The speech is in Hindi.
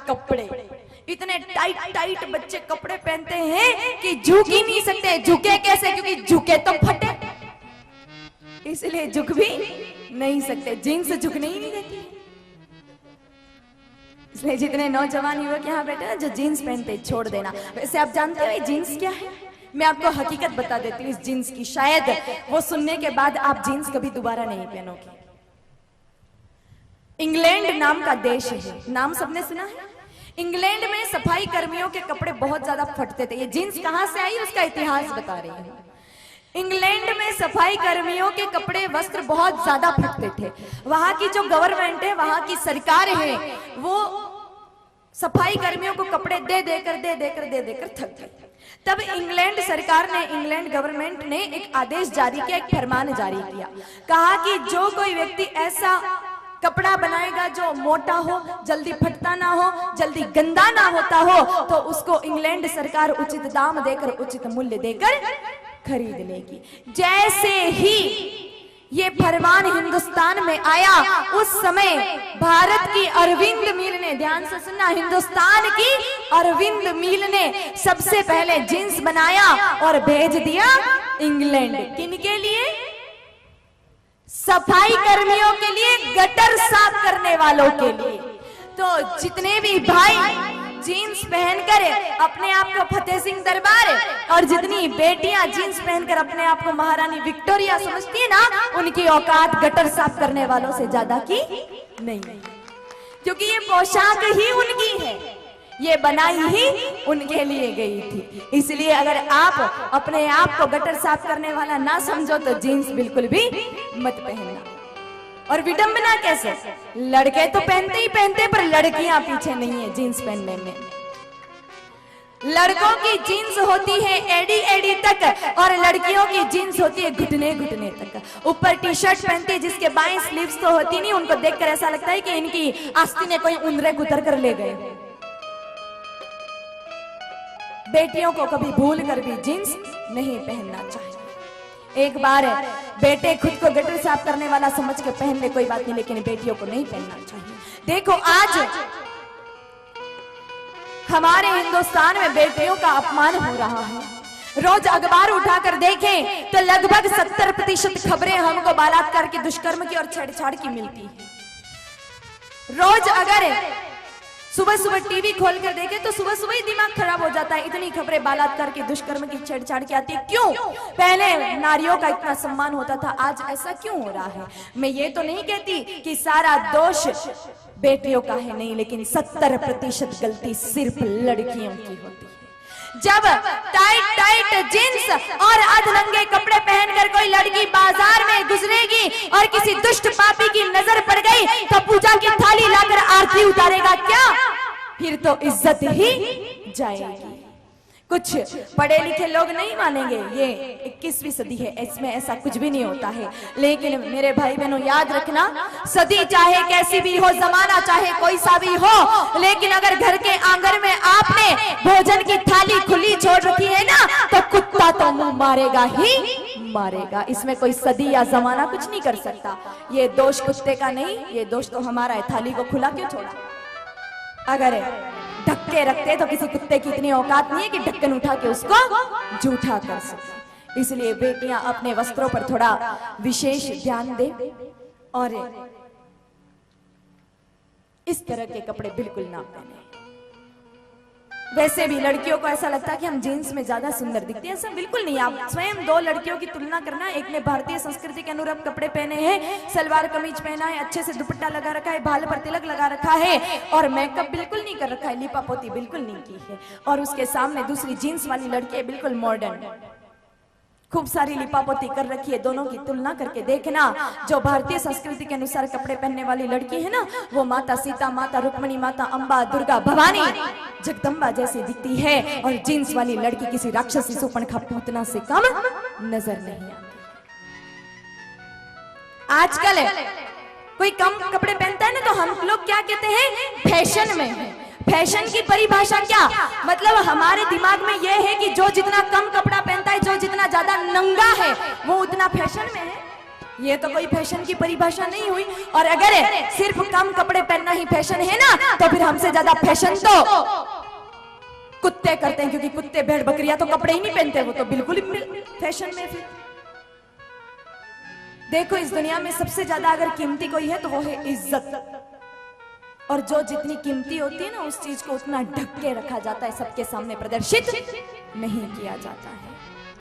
कपड़े, इतने टाइट टाइट बच्चे कपड़े पहनते हैं कि झुक ही नहीं सकते। झुके कैसे? क्योंकि झुके तो फटे, इसलिए झुक भी नहीं सकते। जीन्स झुकने ही नहीं देती, इसलिए जितने नौजवान युवक यहाँ बैठे हैं जो जीन्स पहनते छोड़ देना। वैसे आप जानते हो ये जीन्स क्या है? मैं आपको हकीकत बता देती हूँ इस जीन्स की, शायद वो सुनने के बाद आप जीन्स कभी दोबारा नहीं पहनोगे। इंग्लैंड नाम का देश है, नाम सबने सुना है? इंग्लैंड में सफाई कर्मियों के कपड़े बहुत ज्यादा फटते थे। ये जीन्स कहां से आई उसका इतिहास बता रही हूँ। इंग्लैंड में सफाई कर्मियों के कपड़े वस्त्र बहुत ज्यादा फटते थे। वहां की जो गवर्नमेंट है, वहां की सरकार है, वो सफाई कर्मियों को कपड़े दे देकर थक गई। तब इंग्लैंड सरकार ने, इंग्लैंड गवर्नमेंट ने एक आदेश जारी किया, एक फरमान जारी किया। कहा कि जो कोई व्यक्ति ऐसा कपड़ा बनाएगा जो मोटा हो, जल्दी फटता ना हो, जल्दी गंदा ना होता हो, तो उसको इंग्लैंड सरकार उचित दाम देकर, उचित मूल्य देकर खरीद लेगी। जैसे ही ये फरमान हिंदुस्तान में आया, उस समय भारत की अरविंद मिल ने, ध्यान से सुनना, हिंदुस्तान की अरविंद मिल ने सबसे पहले जींस बनाया और भेज दिया इंग्लैंड। किनके लिए? सफाई कर्मियों के लिए, गटर साफ करने वालों के लिए। तो जितने भी भाई जीन्स पहनकर अपने आप को फतेह सिंह दरबार, और जितनी बेटियां जीन्स पहनकर अपने आप को महारानी विक्टोरिया समझती है ना, उनकी औकात गटर साफ करने वालों से ज्यादा की नहीं, क्योंकि ये पोशाक ही उनकी है, ये बनाई ही उनके लिए गई थी। इसलिए अगर आप अपने आप को गटर साफ करने वाला ना समझो तो जीन्स बिल्कुल भी मत पहनना। और विडंबना कैसे? लड़के तो पहनते ही पहनते, पर लड़कियां पीछे नहीं है जीन्स पहनने में। लड़कों की जीन्स होती है एडी एडी तक, और लड़कियों की जीन्स होती है घुटने घुटने तक। ऊपर टी शर्ट पहनती है जिसके बाएं स्लीव्स तो होती नहीं, उनको देखकर ऐसा लगता है कि इनकी आस्तीन ने कोई उंदरे कुतर कर ले गए। बेटियों को कभी भूल कर भी जीन्स नहीं पहनना चाहिए। एक बार बेटे खुद को गटर साफ करने वाला समझ के पहन ले, कोई बात नहीं, लेकिन बेटियों को नहीं पहनना चाहिए। देखो आज हमारे हिंदुस्तान में बेटियों का अपमान हो रहा है। रोज अखबार उठाकर देखें तो लगभग 70% खबरें हमको बलात्कार की, दुष्कर्म की और छेड़छाड़ की मिलती है। रोज अगर सुबह सुबह टीवी खोल कर देखे तो सुबह सुबह ही दिमाग खराब हो जाता है। इतनी खबरें बलात्कार की, दुष्कर्म की, छेड़छाड़ की आती है। क्यों? पहले नारियों का इतना सम्मान होता था, आज ऐसा क्यों हो रहा है? मैं ये तो नहीं कहती कि सारा दोष बेटियों का है, नहीं, लेकिन 70% गलती सिर्फ लड़कियों की होती है। जब टाइट टाइट जींस और अधनंगे कपड़े पहनकर कोई लड़की बाजार में गुजरेगी और किसी दुष्ट पापी की नजर पड़ गई तो पूजा की थाली लाकर आरती उतारेगा क्या? फिर तो इज्जत ही जाएगी। कुछ पढ़े लिखे लोग नहीं मानेंगे, ये 21वीं सदी है, इसमें ऐसा कुछ भी नहीं होता है। लेकिन मेरे भाई बहनों याद रखना, सदी चाहे कैसी भी हो, जमाना चाहे कोई सा भी हो, लेकिन अगर घर के आंगन में आपने भोजन की थाली खुली छोड़ रखी है ना, तो कुत्ता तो मुंह मारेगा ही मारेगा। इसमें कोई सदी या जमाना कुछ नहीं कर सकता। ये दोष कुत्ते का नहीं, ये दोष तो हमारा है। थाली को खुला क्यों छोड़ा? अगर ढक के रखते तो किसी कुत्ते की इतनी औकात नहीं है कि ढक्कन उठा के उसको जूठा कर सके। इसलिए बेटियां अपने वस्त्रों पर थोड़ा विशेष ध्यान दें और इस तरह के कपड़े बिल्कुल ना पहने। वैसे भी लड़कियों को ऐसा लगता है कि हम जीन्स में ज्यादा सुंदर दिखते हैं, ऐसा बिल्कुल नहीं। आप स्वयं दो लड़कियों की तुलना करना, एक ने भारतीय संस्कृति के अनुरूप कपड़े पहने हैं, सलवार कमीज पहना है, अच्छे से दुपट्टा लगा रखा है, बाल पर तिलक लगा रखा है और मेकअप बिल्कुल नहीं कर रखा है, लिपापोती बिल्कुल नहीं की है, और उसके सामने दूसरी जीन्स वाली लड़की है बिल्कुल मॉडर्न, खूब सारी लिपापोती कर रखी है। दोनों की तुलना करके देखना, जो भारतीय संस्कृति के अनुसार कपड़े पहनने वाली लड़की है ना, वो माता सीता, माता रुक्मणी, माता अंबा, दुर्गा, भवानी, जगदम्बा जैसी दिखती है, और जींस वाली लड़की किसी राक्षसी शूर्पणखा पूतना से कम नजर नहीं आती। आजकल कोई कम कपड़े पहनता है ना, तो हम लोग क्या कहते हैं? फैशन में है। फैशन की परिभाषा क्या? मतलब हमारे दिमाग में यह है कि जो जितना कम कपड़ा पहनता है, जो जितना ज्यादा नंगा है, वो उतना फैशन में है। ये तो कोई फैशन की परिभाषा नहीं हुई। और अगर सिर्फ कम कपड़े पहनना ही फैशन है ना, तो फिर हमसे ज्यादा फैशन तो कुत्ते करते हैं, क्योंकि कुत्ते भेड़ बकरियां तो कपड़े ही नहीं पहनते, वो तो बिल्कुल ही फैशन में। फिर देखो, इस दुनिया में सबसे ज्यादा अगर कीमती कोई है तो वो है इज्जत। और जो जितनी कीमती होती है ना, उस चीज को उतना ढक के रखा जाता है, सबके सामने प्रदर्शित नहीं किया जाता है।